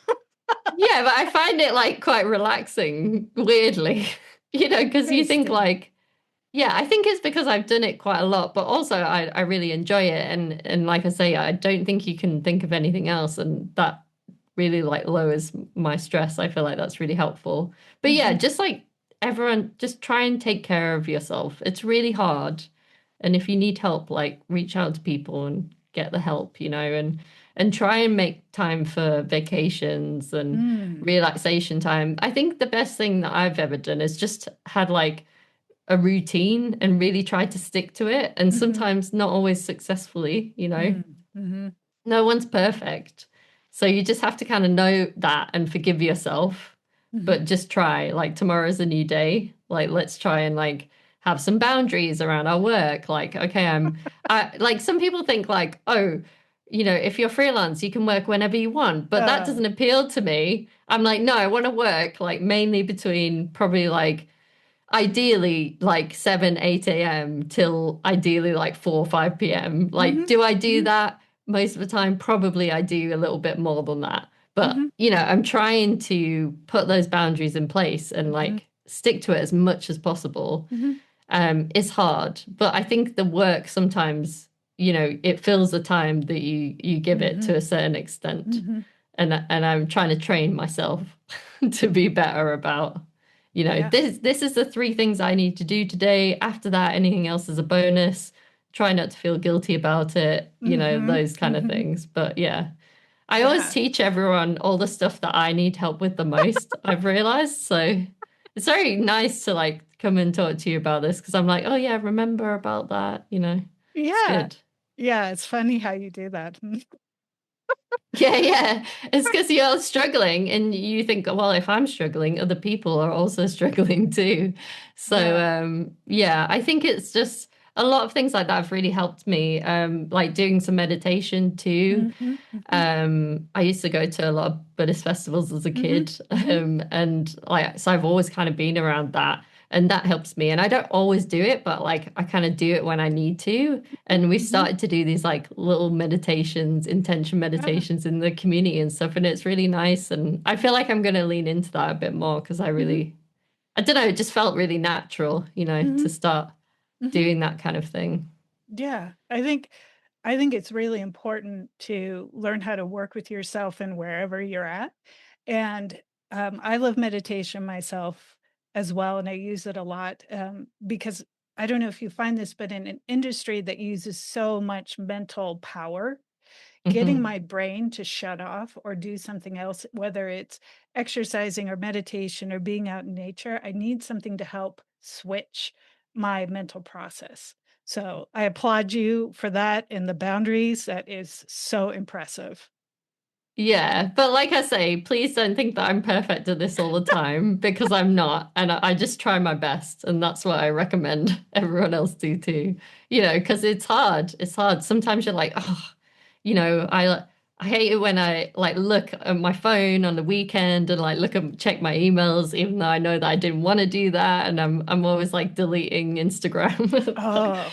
Yeah, but I find it like quite relaxing, weirdly, because you think Interesting. like, yeah, I think it's because I've done it quite a lot, but also I really enjoy it. And like I say, I don't think you can think of anything else. And that really like lowers my stress. I feel like that's really helpful. But yeah, Mhm, just like everyone, just try and take care of yourself. It's really hard. And if you need help, like reach out to people and get the help, and try and make time for vacations and mm, relaxation time. I think the best thing that I've ever done is just had like a routine and really tried to stick to it. And mhm, sometimes not always successfully. mm, mhm, No one's perfect. So you just have to kind of know that and forgive yourself, mhm. but just try. Like tomorrow's a new day. Like let's try and like have some boundaries around our work. Like, okay, I like some people think like, oh, if you're freelance, you can work whenever you want, but that Uh, doesn't appeal to me. I'm like, no, I want to work like mainly between probably like ideally like 7, 8 a.m. till ideally like 4, 5 p.m. Like, mhm, do I do mhm, that most of the time? Probably I do a little bit more than that. But, mhm, I'm trying to put those boundaries in place and mhm, like stick to it as much as possible. mhm, It's hard, but I think the work sometimes, it fills the time that you give it to mhm, a certain extent. mhm. And I'm trying to train myself to be better about, Yeah. this is the three things I need to do today. After that, anything else is a bonus. try not to feel guilty about it, Mm-hmm. those kind of Mm-hmm. things. But yeah, I always Yeah. teach everyone all the stuff that I need help with the most, I've realized. So it's very nice to like come and talk to you about this because I'm like, oh yeah, remember about that, it's Yeah. good. Yeah. It's funny how you do that. Yeah, yeah. It's because you're struggling and you think, well, if I'm struggling, other people are also struggling too. So, Yeah. yeah, I think it's just a lot of things like that have really helped me. Like doing some meditation too. Mm-hmm. Mm-hmm. I used to go to a lot of Buddhist festivals as a Mm-hmm. kid, Mm-hmm. and like so I've always kind of been around that, and that helps me. And I don't always do it, but like I kind of do it when I need to. And we Mm-hmm. started to do these like little meditations, intention Yeah. meditations in the community and stuff, and it's really nice. And I feel like I'm going to lean into that a bit more because Mm-hmm. I don't know, it just felt really natural, Mm-hmm. to start Mm-hmm. doing that kind of thing. Yeah. I think it's really important to learn how to work with yourself and wherever you're at. And I love meditation myself as well, and I use it a lot because I don't know if you find this, but in an industry that uses so much mental power, getting Hmm. my brain to shut off or do something else, whether it's exercising or meditation or being out in nature, I need something to help switch my mental process. So I applaud you for that and the boundaries. That is so impressive. Yeah, but like I say, please don't think that I'm perfect at this all the time because I'm not. And I just try my best. And that's what I recommend everyone else do too. Because it's hard. It's hard. Sometimes you're like, oh, I hate it when I like look at my phone on the weekend and like check my emails, even though I know that I didn't want to do that. And I'm always like deleting Instagram. Oh,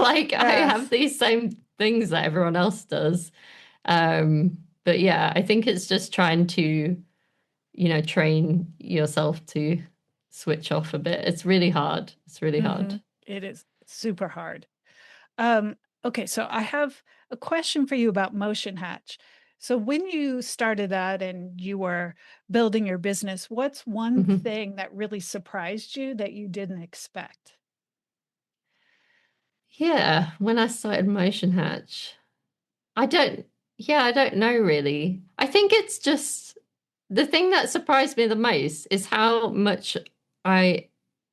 Like I have yes. these same things that everyone else does. But yeah, I think it's just trying to, train yourself to switch off a bit. It's really hard. It's really hard. It is super hard. Um, okay, so I have a question for you about Motion Hatch. So when you started that and you were building your business, what's one Mhm. thing that really surprised you that you didn't expect? Yeah, when I started Motion Hatch, I don't, yeah, I don't know really. I think it's just the thing that surprised me the most is how much I,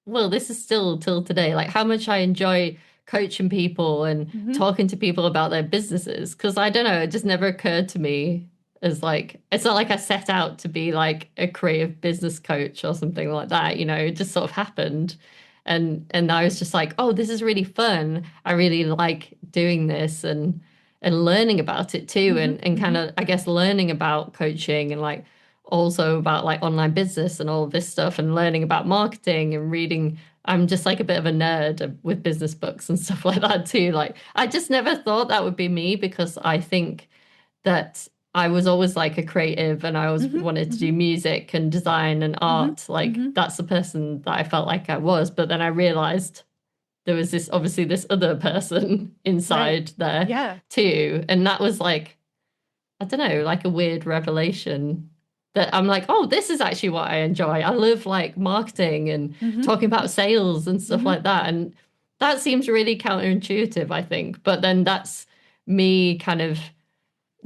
well, this is still till today, like how much I enjoy coaching people and Hmm. talking to people about their businesses. Because I don't know, it just never occurred to me as like, it's not like I set out to be like a creative business coach or something like that. It just sort of happened. And I was just like, oh, this is really fun. I really like doing this and learning about it too, Hmm. and kind Hmm. of, I guess, learning about coaching and like also about like online business and all of this stuff and learning about marketing and reading. I'm just like a bit of a nerd with business books and stuff like that too. Like I just never thought that would be me because I think that I was always like a creative and I always Hmm. wanted to Hmm. do music and design and Hmm. art. Like Hmm. that's the person that I felt like I was. But then I realized there was this obviously this other person Right. inside there Yeah. too. And that was like, I don't know, like a weird revelation that I'm like, oh, this is actually what I enjoy. I love like marketing and Hmm. talking Hmm. about sales and stuff Hmm. like that. And that seems really counterintuitive, I think. But then that's me kind of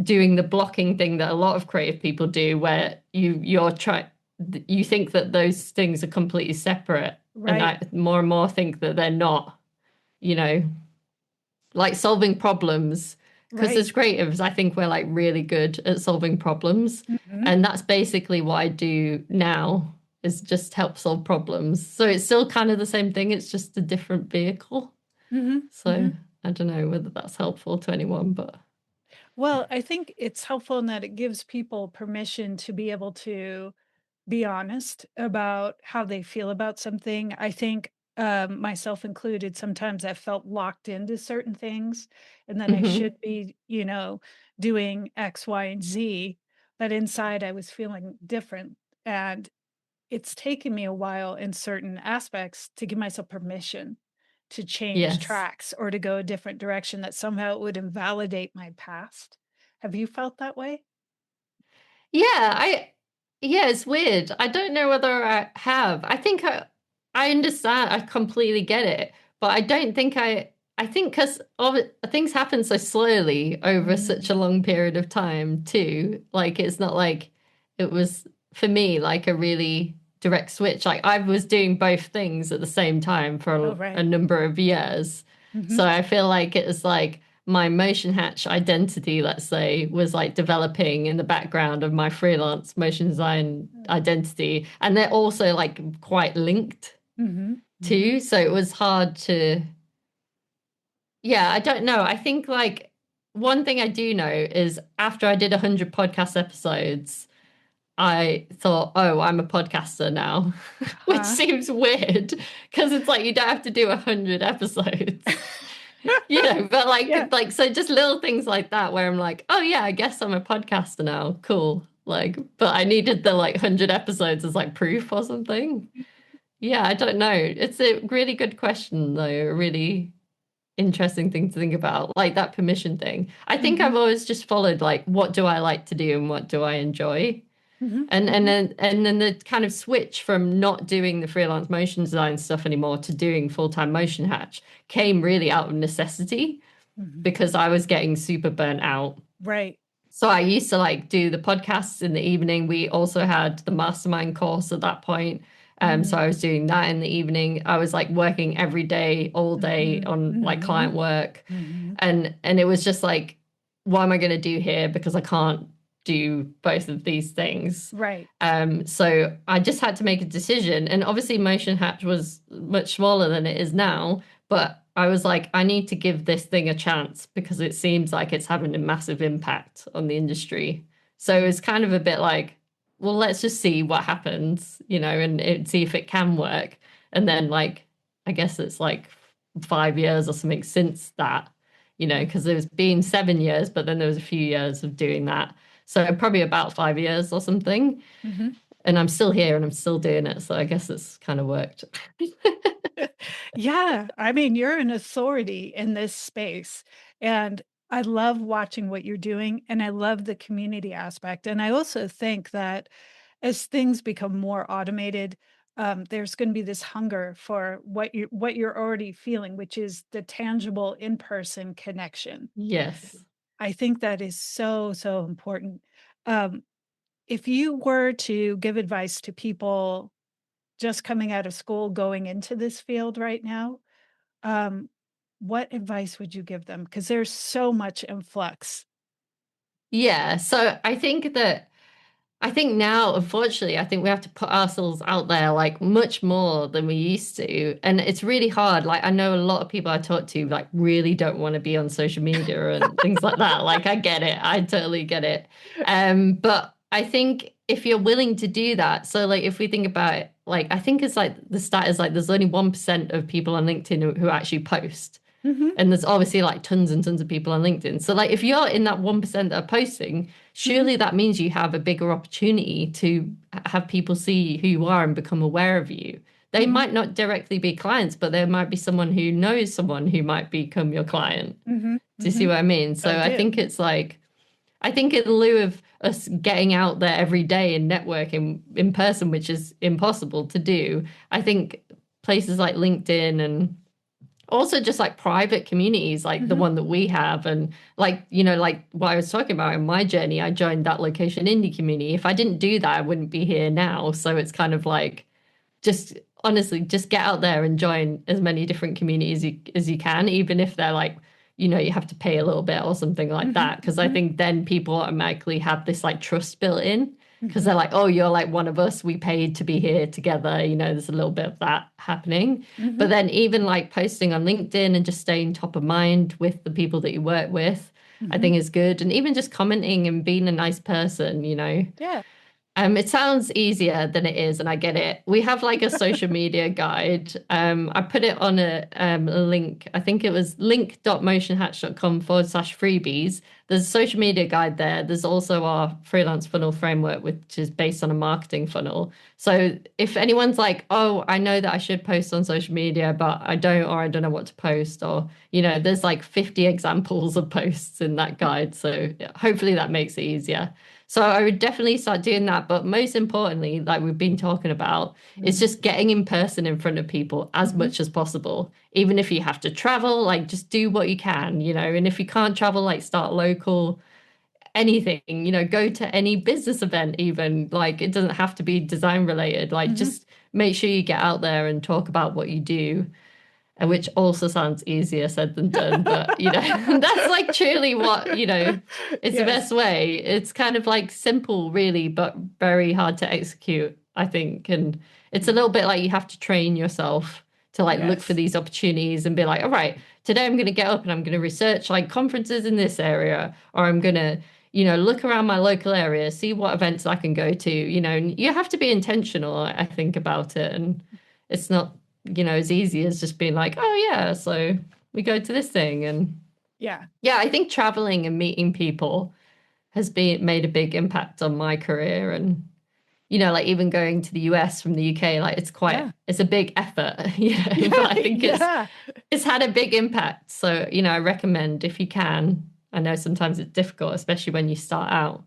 doing the blocking thing that a lot of creative people do, where you think that those things are completely separate. And Right. I more and more think that they're not, you know, like solving problems. Because Right. as creatives, I think we're like really good at solving problems. Hmm. And that's basically what I do now is just help solve problems. So it's still kind of the same thing, it's just a different vehicle. Hmm. So Hmm. I don't know whether that's helpful to anyone, but Well, I think it's helpful in that it gives people permission to be able to be honest about how they feel about something. I think, myself included, sometimes I felt locked into certain things and then I hmm, should be, doing X, Y, and Z, but inside I was feeling different. And it's taken me a while in certain aspects to give myself permission to change yes. tracks or to go a different direction that somehow would invalidate my past. Have you felt that way? Yeah, yeah, it's weird. I don't know whether I have. I think I understand, I completely get it, but I don't think I think because things happen so slowly over such a long period of time too. Like it's not like it was for me like a really direct switch. Like I was doing both things at the same time for Oh, a right. number of years. Hmm. So I feel like it was like my motion hatch identity, let's say, was like developing in the background of my freelance motion design identity. And they're also like quite linked Hmm. Hmm. too. So it was hard to yeah, I don't know. I think like one thing I do know is after I did 100 podcast episodes, I thought, oh, I'm a podcaster now, which Huh. seems weird because it's like you don't have to do 100 episodes, but Yeah. like so just little things like that where I'm like, oh yeah, I guess I'm a podcaster now. Cool. Like, but I needed the like 100 episodes as like proof or something. Yeah, I don't know. It's a really good question though. A really interesting thing to think about, like that permission thing. I think Hmm. I've always just followed like what do I like to do and what do I enjoy. Hmm. And then the kind of switch from not doing the freelance motion design stuff anymore to doing full-time motion hatch came really out of necessity Hmm. because I was getting super burnt out. Right. So I used to like do the podcasts in the evening. We also had the mastermind course at that point. So Hmm. I was doing that in the evening. I was like working every day, all day Hmm. on like Hmm. client work. Hmm. And it was just like, what am I going to do here? Because I can't do both of these things. Right. So I just had to make a decision. And obviously Motion Hatch was much smaller than it is now, but I was like, I need to give this thing a chance because it seems like it's having a massive impact on the industry. So it's kind of a bit like, well, let's just see what happens, and see if it can work. And then, like, I guess it's like 5 years or something since that, because there's been 7 years, but then there was a few years of doing that. So probably about 5 years or something. Hmm. And I'm still here and I'm still doing it. So I guess it's kind of worked. Yeah, I mean, you're an authority in this space, and I love watching what you're doing, and I love the community aspect. And I also think that as things become more automated, there's going to be this hunger for what you're already feeling, which is the tangible in-person connection. Yes. I think that is so, so important. Um, if you were to give advice to people just coming out of school, going into this field right now, um, what advice would you give them? Because there's so much influx. Yeah. So I think now, unfortunately, I think we have to put ourselves out there like much more than we used to. And it's really hard. Like, I know a lot of people I talk to like really don't want to be on social media and things like that. Like, I get it. I totally get it. But I think if you're willing to do that, so like if we think about it, like I think it's like the stat is like there's only 1% of people on LinkedIn who actually post. Mhm, And there's obviously like tons and tons of people on LinkedIn. So like if you're in that 1% that are posting, mhm, surely that means you have a bigger opportunity to have people see who you are and become aware of you. They mhm, might not directly be clients, but there might be someone who knows someone who might become your client. mhm, Do you see mhm. what I mean? So I I do. think it's like, I think in lieu of us getting out there every day and networking in person, which is impossible to do, I think places like LinkedIn and also just like private communities like the Mhm, one that we have and like like what I was talking about in my journey, I joined that location indie community. If I didn't do that I wouldn't be here now. So it's kind of like just honestly just get out there and join as many different communities as you can, even if they're like you have to pay a little bit or something like mhm, that, because I mhm, think then people automatically have this like trust built in because mhm, they're like, oh, you're like one of us, we paid to be here together, there's a little bit of that happening. But mhm, then even like posting on LinkedIn and just staying top of mind with the people that you work with, I mhm. think is good. And even just commenting and being a nice person. Yeah. It sounds easier than it is, and I get it. We have like a social media guide. I put it on a link. I think it was link.motionhatch.com/freebies. There's a social media guide there. There's also our freelance funnel framework, which is based on a marketing funnel. So if anyone's like, oh, I know that I should post on social media, but I don't, or I don't know what to post, or, there's like 50 examples of posts in that guide. So hopefully that makes it easier. So I would definitely start doing that. But most importantly, like we've been talking about, is just getting in person in front of people as much as possible. Even if you have to travel, like just do what you can, and if you can't travel, like start local, anything, go to any business event, even like it doesn't have to be design related. Like just make sure you get out there and talk about what you do, and which also sounds easier said than done, but that's like truly what, it's the best way. It's kind of like simple, really, but very hard to execute, I think. And it's a little bit like you have to train yourself to like look for these opportunities and be like, all right, today I'm going to get up and I'm going to research like conferences in this area, or I'm going to, look around my local area, see what events I can go to, and you have to be intentional, I think, about it. And it's not as easy as just being like, oh yeah, so we go to this thing. And Yeah. I think traveling and meeting people has been made a big impact on my career. And like even going to the US from the UK, like it's a big effort, but I think it's had a big impact. So I recommend, if you can. I know sometimes it's difficult, especially when you start out,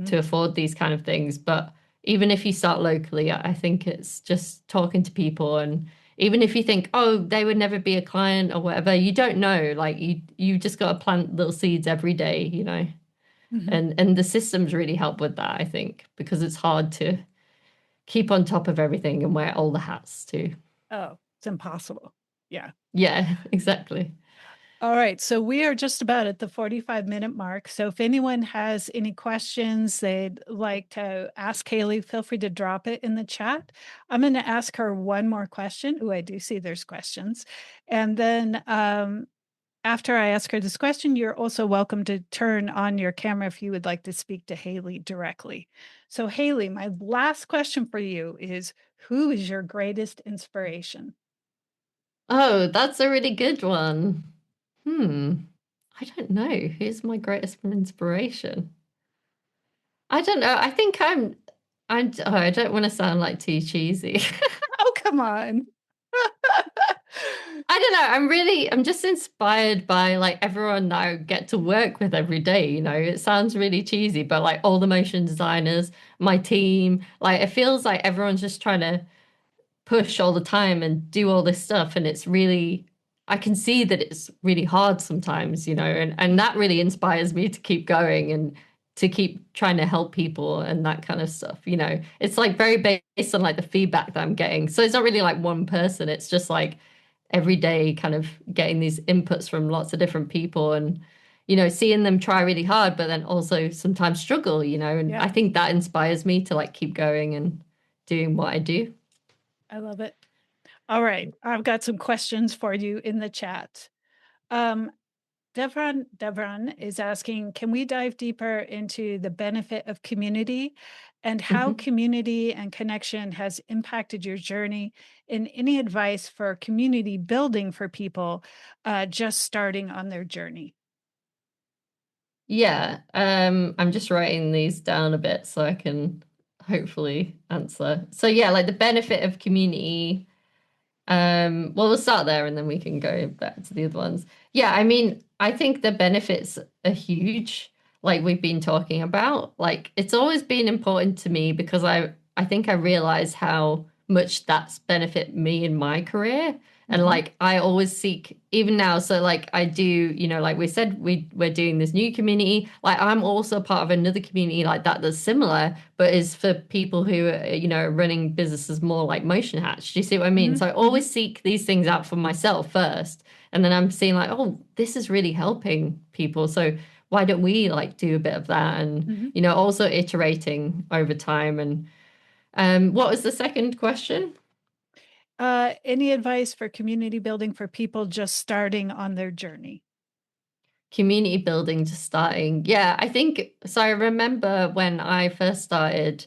to afford these kind of things, but even if you start locally, I think it's just talking to people. And even if you think, oh, they would never be a client or whatever, you don't know. Like you just got to plant little seeds every day, and the systems really help with that, I think, because it's hard to keep on top of everything and wear all the hats too. Oh, it's impossible. Yeah. Yeah, exactly. All right. So we are just about at the 45-minute mark. So if anyone has any questions they'd like to ask Hayley, feel free to drop it in the chat. I'm going to ask her one more question. Oh, I do see there's questions. And then after I ask her this question, you're also welcome to turn on your camera if you would like to speak to Hayley directly. So Hayley, my last question for you is, who is your greatest inspiration? Oh, that's a really good one. I don't know. Who's my greatest inspiration? I don't know. I think I don't want to sound like too cheesy. Oh, come on. I don't know. I'm just inspired by like everyone that I get to work with every day. It sounds really cheesy, but like all the motion designers, my team, like it feels like everyone's just trying to push all the time and do all this stuff. And it's really, I can see that it's really hard sometimes, and that really inspires me to keep going and to keep trying to help people and that kind of stuff. It's like very based on like the feedback that I'm getting. So it's not really like one person. It's just like every day kind of getting these inputs from lots of different people and, seeing them try really hard, but then also sometimes struggle, and I think that inspires me to like keep going and doing what I do. I love it. All right. I've got some questions for you in the chat. Devron is asking, can we dive deeper into the benefit of community and how community and connection has impacted your journey, and any advice for community building for people just starting on their journey? Yeah, I'm just writing these down a bit so I can hopefully answer. So yeah, like the benefit of community. Well, we'll start there and then we can go back to the other ones. Yeah, I mean, I think the benefits are huge, like we've been talking about. Like it's always been important to me because I think I realize how much that's benefit me in my career. And like I always seek, even now, so like I do, like we said, we're doing this new community. Like I'm also part of another community like that that's similar, but is for people who are, running businesses more like motion hats. Do you see what I mean? So I always seek these things out for myself first. And then I'm seeing like, oh, this is really helping people. So why don't we like do a bit of that? And, also iterating over time. And what was the second question? Any advice for community building for people just starting on their journey? Community building to starting. Yeah, I think so. I remember when I first started,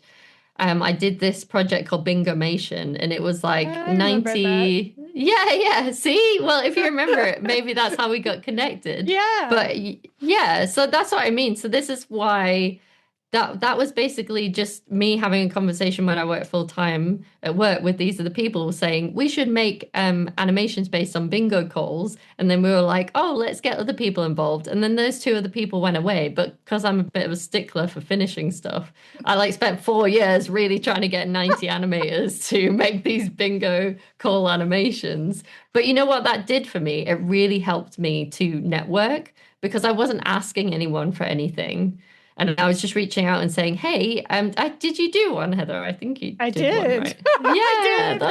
I did this project called Bingomation, and it was like 90. Yeah, yeah. See, well, if you remember it, maybe that's how we got connected. Yeah. But yeah, so that's what I mean. So this is why that was basically just me having a conversation when I worked full time at work with these other people saying we should make animations based on bingo calls. And then we were like, oh, let's get other people involved. And then those two other people went away. But because I'm a bit of a stickler for finishing stuff, I like spent 4 years really trying to get 90 animators to make these bingo call animations. But you know what that did for me? It really helped me to network because I wasn't asking anyone for anything. And I was just reaching out and saying, "Hey, did you do one, Heather? I think you I did one, did. right? I Yeah, did.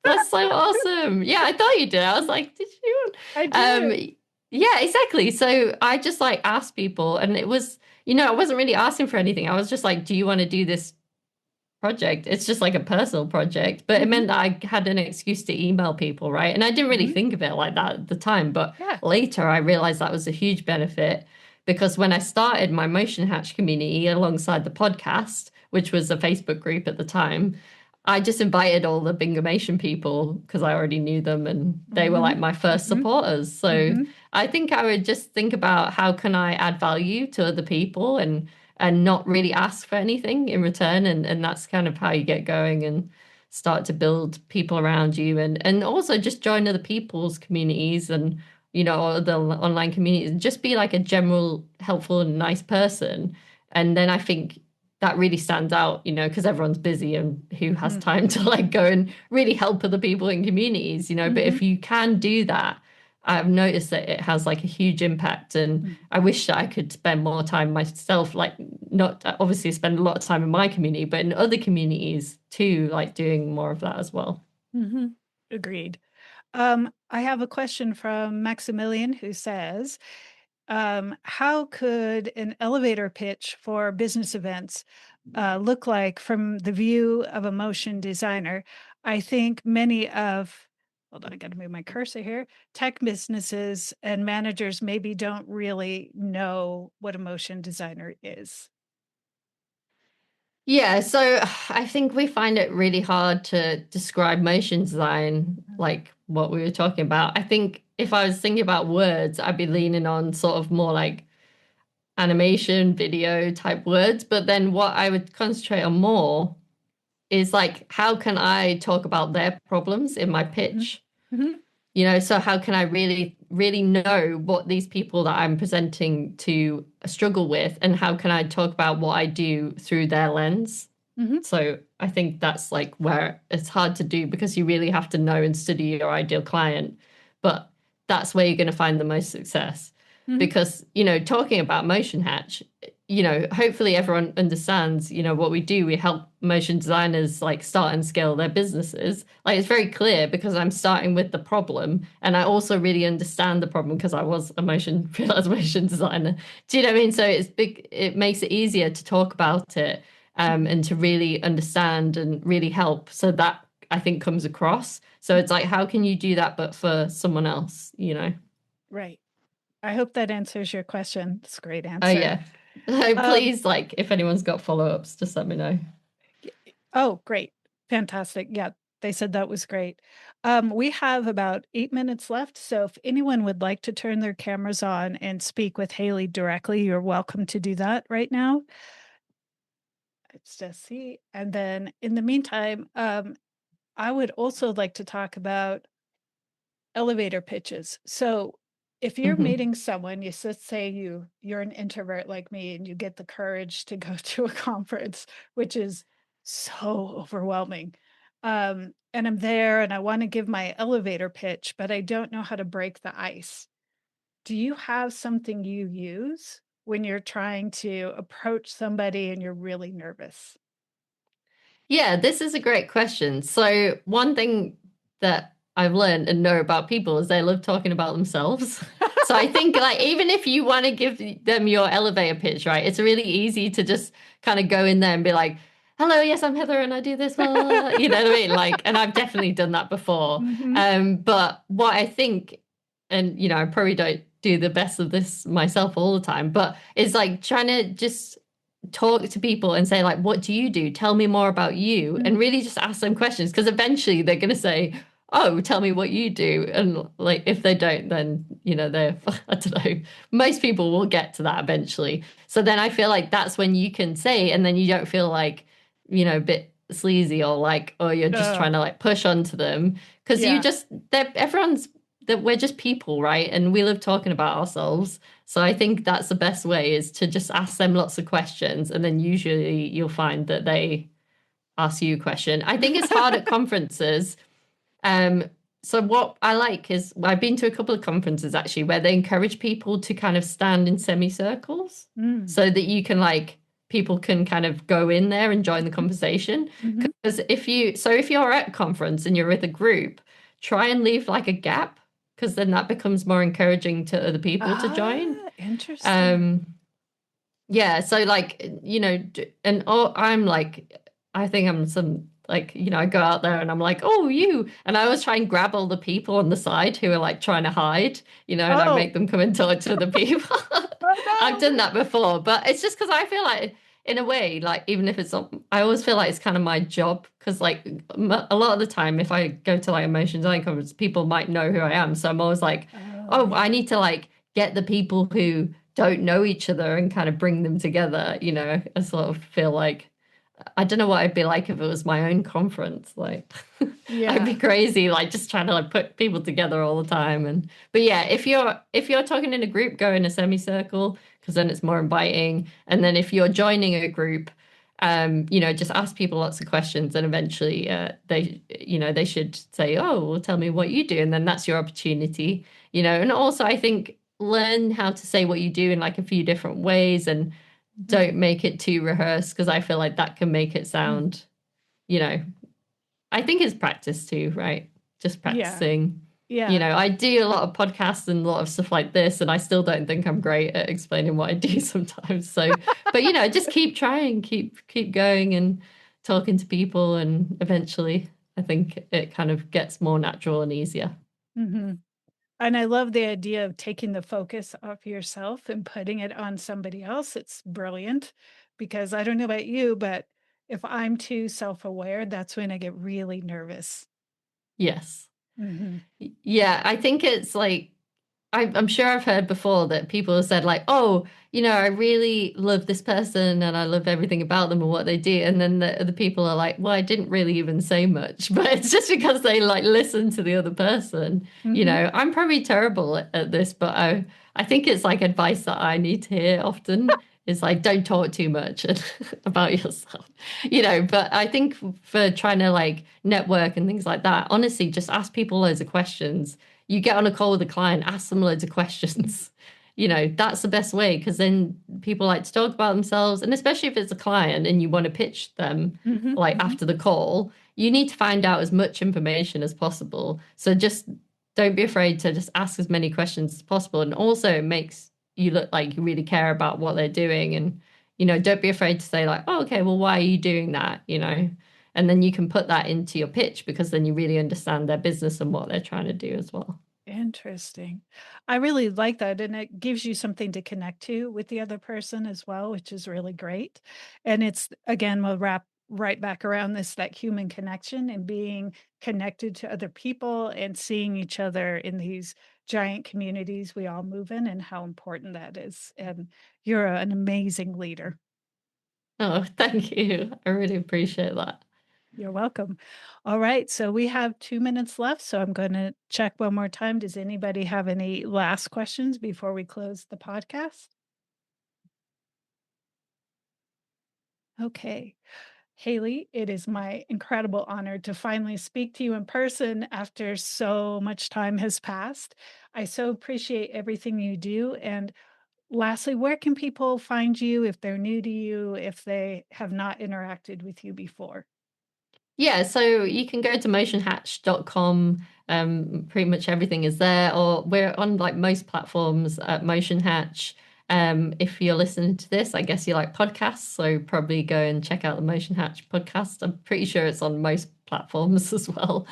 that's so awesome. Yeah, I thought you did. I was like, did you? I Um, did. yeah, exactly. So I just like asked people, and it was, I wasn't really asking for anything. I was just like, do you want to do this project? It's just like a personal project, but it Hmm. meant that I had an excuse to email people, right? And I didn't really Hmm. think of it like that at the time, but Yeah. later I realized that was a huge benefit because when I started my Motion Hatch community alongside the podcast, which was a Facebook group at the time, I just invited all the Bingomation people because I already knew them and they were Hmm. like my first Hmm. supporters. So Hmm. I think I would just think about how can I add value to other people and not really ask for anything in return. And that's kind of how you get going and start to build people around you and also just join other people's communities and or the online communities and just be like a general helpful and nice person. And then I think that really stands out, because everyone's busy and who has time to like go and really help other people in communities, but Hmm. if you can do that, I've noticed that it has like a huge impact, and Hmm. I wish that I could spend more time myself, like not obviously spend a lot of time in my community, but in other communities too, like doing more of that as well. Hmm. Agreed. I have a question from Maximilian who says, how could an elevator pitch for business events look like from the view of a motion designer? I think many of, hold on, I got to move my cursor here, tech businesses and managers maybe don't really know what a motion designer is. Yeah, so I think we find it really hard to describe motion design like what we were talking about. I think if I was thinking about words, I'd be leaning on sort of more like animation, video type words. But then what I would concentrate on more is like, how can I talk about their problems in my Mhm. pitch? Mhm. So how can I really, really know what these people that I'm presenting to struggle with, and how can I talk about what I do through their lens? Mhm. So I think that's like where it's hard to do because you really have to know and study your ideal client. But that's where you're going to find the most success. Mhm. Because, talking about Motion Hatch, hopefully everyone understands, what we do. We help motion designers like start and scale their businesses. Like it's very clear because I'm starting with the problem and I also really understand the problem because I was a freelance motion designer. Do you know what I mean? So it's big, it makes it easier to talk about it and to really understand and really help. So that I think comes across. So it's like, how can you do that, but for someone else? Right. I hope that answers your question. It's a great Oh, answer. yeah. So Um, please, like, if anyone's got follow-ups, just let me know. oh, great. Fantastic. Yeah, they said that was great. We have about 8 minutes left. So if anyone would like to turn their cameras on and speak with Hayley directly, you're welcome to do that right now. Let's just see. And then in the meantime, I would also like to talk about elevator pitches. So if you're Hmm. meeting someone, let's say you're an introvert like me and you get the courage to go to a conference, which is so overwhelming. And I'm there and I want to give my elevator pitch, but I don't know how to break the ice. Do you have something you use when you're trying to approach somebody and you're really nervous? Yeah, this is a great question. So one thing that I've learned and know about people is they love talking about themselves. So I think like even if you want to give them your elevator pitch, right, it's really easy to just kind of go in there and be like, "Hello, yes, I'm Heather and I do this." Blah, blah, blah." You know what I mean? Like, and I've definitely done that before. Hmm. But what I think, and I probably don't do the best of this myself all the time, but it's like trying to just talk to people and say like, what do you do, tell me more about you, and really just ask them questions because eventually they're going to say, oh, tell me what you do. And like, if they don't, then, they're, I don't know, most people will get to that eventually. So then I feel like that's when you can say, and then you don't feel like, a bit sleazy or like, oh, you're just Uh, trying to like push onto them. Because yeah. that we're just people, right? And we love talking about ourselves. So I think that's the best way is to just ask them lots of questions. And then usually you'll find that they ask you a question. I think it's hard at conferences. Um, so what I like is I've been to a couple of conferences actually where they encourage people to kind of stand in semicircles Mm. so that you can like people can kind of go in there and join the conversation. Hmm. Because if you're at a conference and you're with a group, try and leave like a gap because then that becomes more encouraging to other people to join. Interesting. Um, yeah, so like, I'm like, I think I'm some like, I go out there and I'm like, oh, you. And I always try and grab all the people on the side who are like trying to hide, and I Oh, make them come and talk to the people. oh I've no. done that before, but it's just because I feel like, in a way, like, even if it's not, I always feel like it's kind of my job. Because, like, a lot of the time, if I go to like emotion design conference, people might know who I am. So I'm always like, Oh, oh, I yeah. need to like get the people who don't know each other and kind of bring them together, I sort of feel like I don't know what I'd be like if it was my own conference. Like I'd be Yeah. crazy, like just trying to like put people together all the time. But yeah, if you're talking in a group, go in a semicircle because then it's more inviting. And then if you're joining a group, just ask people lots of questions and eventually they should say, oh, well, tell me what you do. And then that's your opportunity, and also I think learn how to say what you do in like a few different ways and don't make it too rehearsed because I feel like that can make it Mhm. sound, you know, I think it's practice too, right? Just Yeah. practicing. Yeah. I do a lot of podcasts and a lot of stuff like this, and I still don't think I'm great at explaining what I do sometimes. So, but just keep trying, keep going and talking to people, and eventually I think it kind of gets more natural and easier. Hmm. And I love the idea of taking the focus off yourself and putting it on somebody else. It's brilliant because I don't know about you, but if I'm too self aware, that's when I get really nervous. Yes. Hmm. Yeah, I think it's like I'm sure I've heard before that people have said like, oh, I really love this person and I love everything about them and what they do. And then the other people are like, well, I didn't really even say much, but it's just because they like listen to the other person. Hmm. I'm probably terrible at this, but I think it's like advice that I need to hear often is like, don't talk too much about yourself, but I think for trying to like network and things like that, honestly, just ask people loads of questions. You get on a call with a client, ask them loads of questions. That's the best way because then people like to talk about themselves. And especially if it's a client and you want to pitch them Hmm. like Hmm. after the call, you need to find out as much information as possible. So just don't be afraid to just ask as many questions as possible. And also it makes you look like you really care about what they're doing. And, don't be afraid to say like, oh, okay, well, why are you doing that? And then you can put that into your pitch because then you really understand their business and what they're trying to do as well. Interesting. I really like that. And it gives you something to connect to with the other person as well, which is really great. And it's, again, we'll wrap right back around this that human connection and being connected to other people and seeing each other in these giant communities we all move in and how important that is. And you're an amazing leader. Oh, thank you. I really appreciate that. You're welcome. All right. So we have 2 minutes left. So I'm going to check one more time. Does anybody have any last questions before we close the podcast? Okay. Hayley, it is my incredible honor to finally speak to you in person after so much time has passed. I so appreciate everything you do. And lastly, where can people find you if they're new to you, if they have not interacted with you before? Yeah, so you can go to motionhatch.com. Pretty much everything is there, or we're on like most platforms at Motion Hatch. If you're listening to this, I guess you like podcasts, so probably go and check out the Motion Hatch podcast. I'm pretty sure it's on most platforms as well.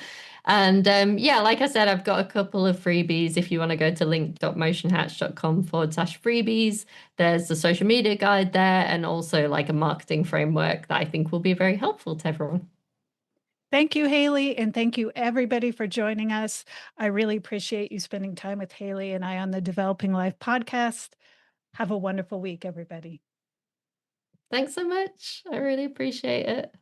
And yeah, like I said, I've got a couple of freebies. If you want to go to link.motionhatch.com/freebies, there's the social media guide there and also like a marketing framework that I think will be very helpful to everyone. Thank you, Hayley, and thank you everybody for joining us. I really appreciate you spending time with Hayley and I on the Developing Life podcast. Have a wonderful week, everybody. Thanks so much. I really appreciate it.